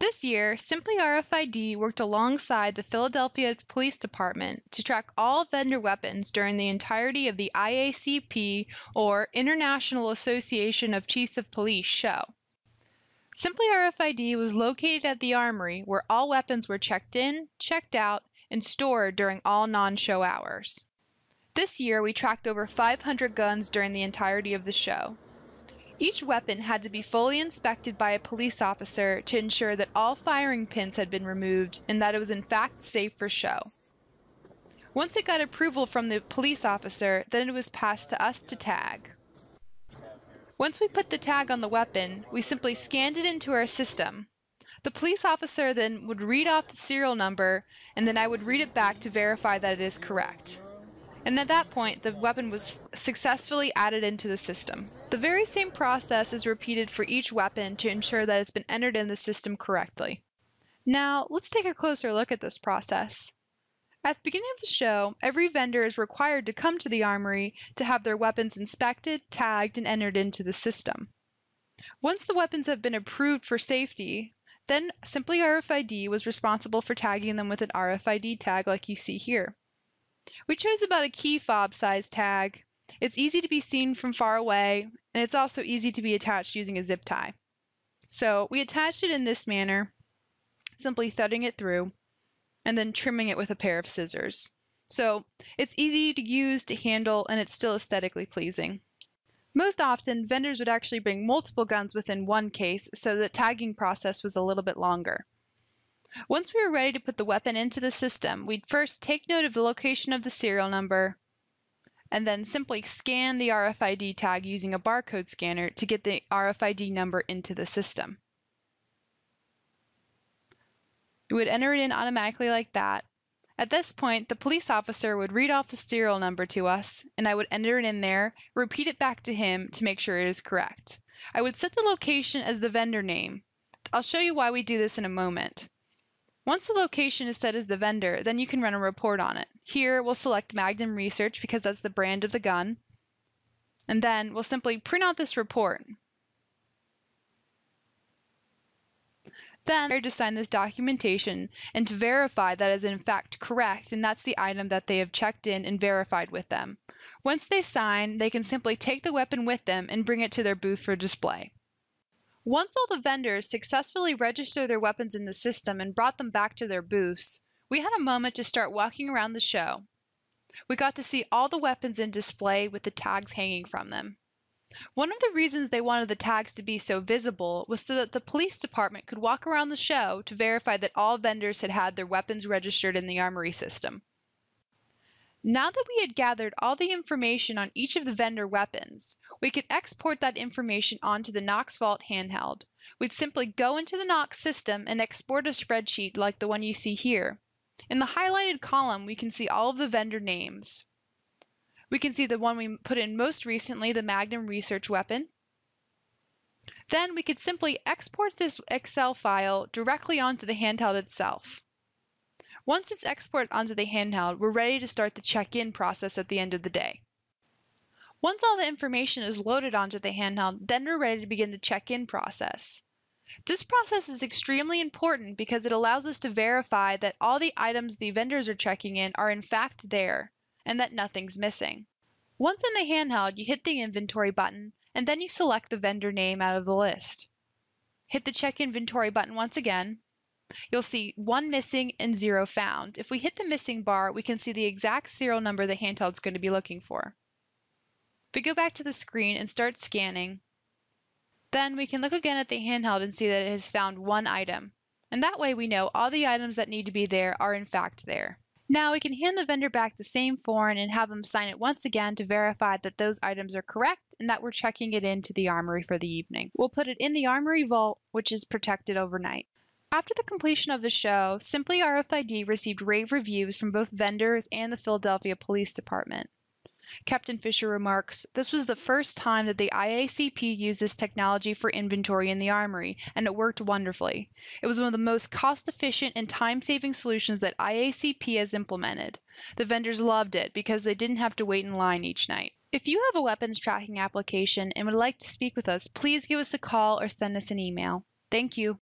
This year, Simply RFiD worked alongside the Philadelphia Police Department to track all vendor weapons during the entirety of the IACP, or International Association of Chiefs of Police, show. Simply RFiD was located at the Armory, where all weapons were checked in, checked out, and stored during all non-show hours. This year, we tracked over 500 guns during the entirety of the show. Each weapon had to be fully inspected by a police officer to ensure that all firing pins had been removed and that it was in fact safe for show. Once it got approval from the police officer, then it was passed to us to tag. Once we put the tag on the weapon, we simply scanned it into our system. The police officer then would read off the serial number, and then I would read it back to verify that it is correct. And at that point, the weapon was successfully added into the system. The very same process is repeated for each weapon to ensure that it's been entered in the system correctly. Now, let's take a closer look at this process. At the beginning of the show, every vendor is required to come to the Armory to have their weapons inspected, tagged, and entered into the system. Once the weapons have been approved for safety, then Simply RFiD was responsible for tagging them with an RFiD tag like you see here. We chose about a key fob size tag. It's easy to be seen from far away, and it's also easy to be attached using a zip tie. So we attached it in this manner, simply threading it through, and then trimming it with a pair of scissors. So it's easy to use, to handle, and it's still aesthetically pleasing. Most often, vendors would actually bring multiple guns within one case, so the tagging process was a little bit longer. Once we were ready to put the weapon into the system, we'd first take note of the location of the serial number, and then simply scan the RFID tag using a barcode scanner to get the RFID number into the system. We would enter it in automatically like that. At this point, the police officer would read off the serial number to us, and I would enter it in there, repeat it back to him to make sure it is correct. I would set the location as the vendor name. I'll show you why we do this in a moment. Once the location is set as the vendor, then you can run a report on it. Here, we'll select Magnum Research because that's the brand of the gun. And then we'll simply print out this report. Then, they're to sign this documentation and to verify that is in fact correct, and that's the item that they have checked in and verified with them. Once they sign, they can simply take the weapon with them and bring it to their booth for display. Once all the vendors successfully registered their weapons in the system and brought them back to their booths, we had a moment to start walking around the show. We got to see all the weapons in display with the tags hanging from them. One of the reasons they wanted the tags to be so visible was so that the police department could walk around the show to verify that all vendors had had their weapons registered in the Armory system. Now that we had gathered all the information on each of the vendor weapons, we could export that information onto the Knox Vault handheld. We'd simply go into the Knox system and export a spreadsheet like the one you see here. In the highlighted column, we can see all of the vendor names. We can see the one we put in most recently, the Magnum Research weapon. Then we could simply export this Excel file directly onto the handheld itself. Once it's exported onto the handheld, we're ready to start the check-in process at the end of the day. Once all the information is loaded onto the handheld, then we're ready to begin the check-in process. This process is extremely important because it allows us to verify that all the items the vendors are checking in are in fact there, and that nothing's missing. Once in the handheld, you hit the inventory button, and then you select the vendor name out of the list. Hit the check inventory button once again. You'll see 1 missing and 0 found. If we hit the missing bar, we can see the exact serial number the handheld's going to be looking for. If we go back to the screen and start scanning, then we can look again at the handheld and see that it has found 1 item. And that way we know all the items that need to be there are in fact there. Now we can hand the vendor back the same form and have them sign it once again to verify that those items are correct and that we're checking it into the Armory for the evening. We'll put it in the Armory vault, which is protected overnight. After the completion of the show, Simply RFiD received rave reviews from both vendors and the Philadelphia Police Department. Captain Fisher remarks, "This was the first time that the IACP used this technology for inventory in the Armory, and it worked wonderfully. It was one of the most cost-efficient and time-saving solutions that IACP has implemented. The vendors loved it because they didn't have to wait in line each night." If you have a weapons tracking application and would like to speak with us, please give us a call or send us an email. Thank you.